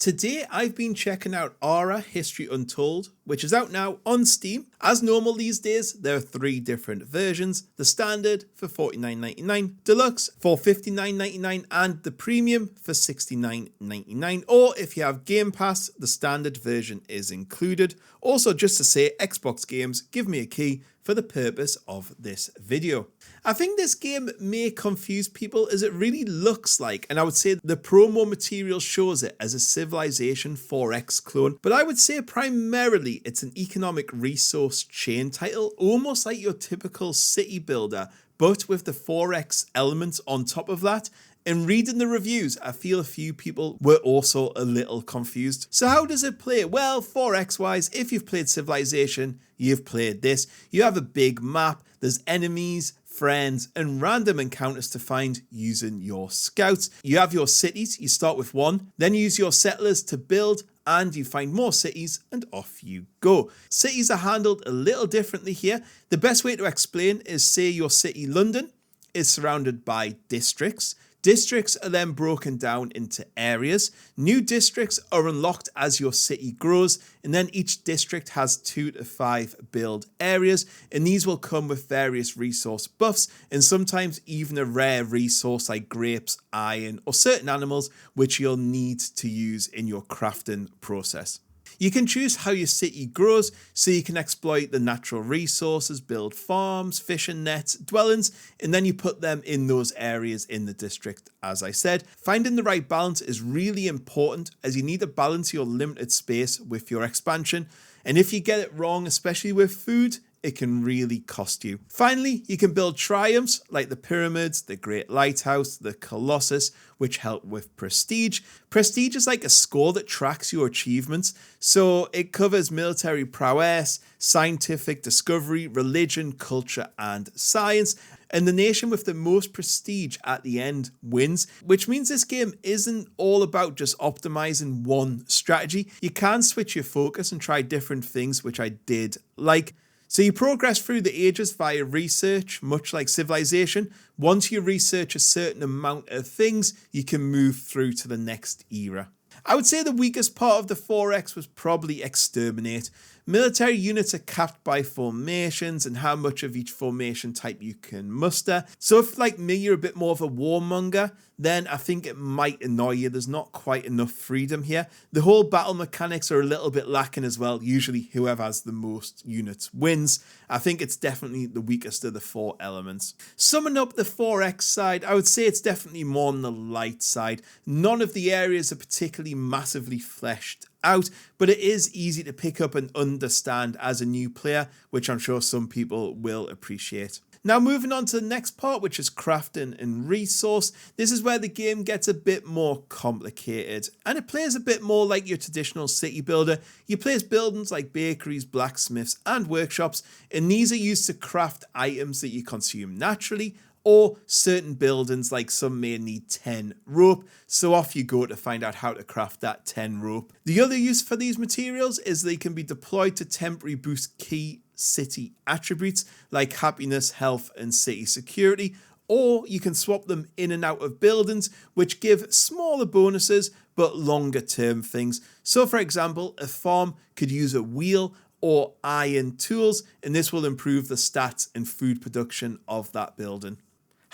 Today I've been checking out Aura History Untold, which is out now on Steam. As normal these days, there are 3 different versions: the standard for $49.99, deluxe for $59.99, and the premium for $69.99. Or if you have Game Pass, the standard version is included. Also, just to say, Xbox games, give me a key for the purpose of this video. I think this game may confuse people as it really looks like, and I would say the promo material shows it as a Civilization 4X clone, but I would say primarily it's an economic resource chain title, almost like your typical city builder, but with the 4X elements on top of that. In reading the reviews, I feel a few people were also a little confused. So how does it play? Well, 4X wise, if you've played Civilization, you've played this. You have a big map, there's enemies, friends, and random encounters to find using your scouts. You have your cities, you start with 1, then you use your settlers to build, and you find more cities, and off you go. Cities are handled a little differently here. The best way to explain is, say your city London is surrounded by districts. Districts are then broken down into areas. New districts are unlocked as your city grows, and then each district has 2 to 5 build areas, and these will come with various resource buffs, and sometimes even a rare resource like grapes, iron, or certain animals which you'll need to use in your crafting process. You can choose how your city grows, so you can exploit the natural resources, build farms, fishing nets, dwellings, and then you put them in those areas in the district. As I said, finding the right balance is really important, as you need to balance your limited space with your expansion, and if you get it wrong, especially with food, it can really cost you. Finally, you can build triumphs like the pyramids, the Great Lighthouse, the Colossus, which help with prestige. Prestige is like a score that tracks your achievements, so it covers military prowess, scientific discovery, religion, culture, and science. And the nation with the most prestige at the end wins, which means this game isn't all about just optimizing one strategy. You can switch your focus and try different things, which I did like. So you progress through the ages via research, much like Civilization. Once you research a certain amount of things, you can move through to the next era. I would say the weakest part of the 4X was probably Exterminate. Military units are capped by formations and how much of each formation type you can muster. So if, like me, you're a bit more of a warmonger, then I think it might annoy you. There's not quite enough freedom here. The whole battle mechanics are a little bit lacking as well. Usually whoever has the most units wins. I think it's definitely the weakest of the 4 elements. Summing up the 4X side, I would say it's definitely more on the light side. None of the areas are particularly massively fleshed out, but it is easy to pick up and understand as a new player, which I'm sure some people will appreciate. Now moving on to the next part, which is crafting and resource. This is where the game gets a bit more complicated, and it plays a bit more like your traditional city builder. You place buildings like bakeries, blacksmiths, and workshops, and these are used to craft items that you consume naturally, or certain buildings, like some may need 10 rope, so off you go to find out how to craft that 10 rope. The other use for these materials is they can be deployed to temporarily boost key city attributes like happiness, health, and city security, or you can swap them in and out of buildings, which give smaller bonuses but longer term things. So for example, a farm could use a wheel or iron tools, and this will improve the stats and food production of that building.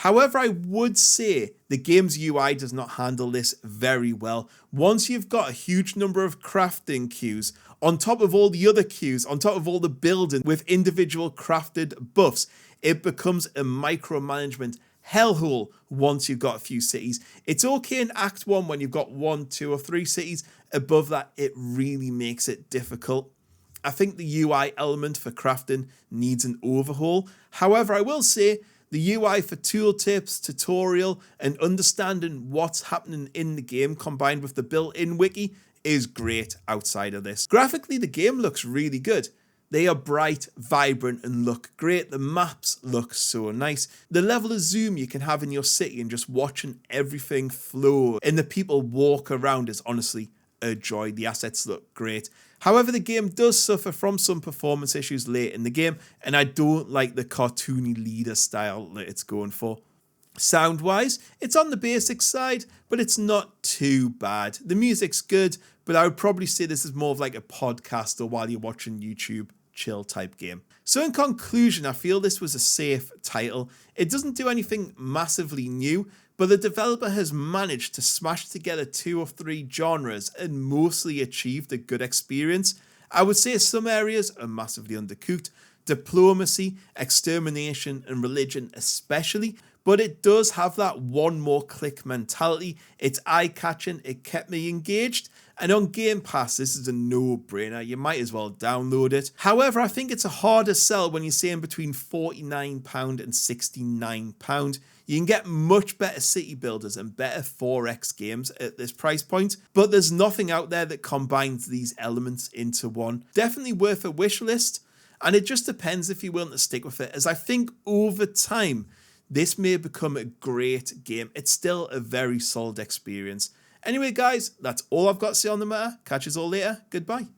However, I would say the game's UI does not handle this very well. Once you've got a huge number of crafting queues, on top of all the other queues, on top of all the building with individual crafted buffs, it becomes a micromanagement hellhole once you've got a few cities. It's okay in Act 1 when you've got 1, 2, or 3 cities. Above that, it really makes it difficult. I think the UI element for crafting needs an overhaul. However, I will say the UI for tooltips, tutorial, and understanding what's happening in the game combined with the built-in wiki is great outside of this. Graphically, the game looks really good. They are bright, vibrant, and look great. The maps look so nice. The level of zoom you can have in your city and just watching everything flow and the people walk around is honestly a joy. The assets look great. However, the game does suffer from some performance issues late in the game, and I don't like the cartoony leader style that it's going for. Sound-wise, it's on the basic side, but it's not too bad. The music's good, but I would probably say this is more of like a podcast or while you're watching YouTube chill type game. So in conclusion, I feel this was a safe title. It doesn't do anything massively new, but the developer has managed to smash together 2 or 3 genres and mostly achieved a good experience. I would say some areas are massively undercooked, diplomacy, extermination, and religion especially, but it does have that one more click mentality. It's eye-catching, it kept me engaged, and on Game Pass, this is a no-brainer. You might as well download it. However, I think it's a harder sell when you're saying between £49 and £69. You can get much better city builders and better 4X games at this price point, but there's nothing out there that combines these elements into one. Definitely worth a wish list, and it just depends if you're willing to stick with it, as I think over time, this may become a great game. It's still a very solid experience. Anyway, guys, that's all I've got to say on the matter. Catch us all later. Goodbye.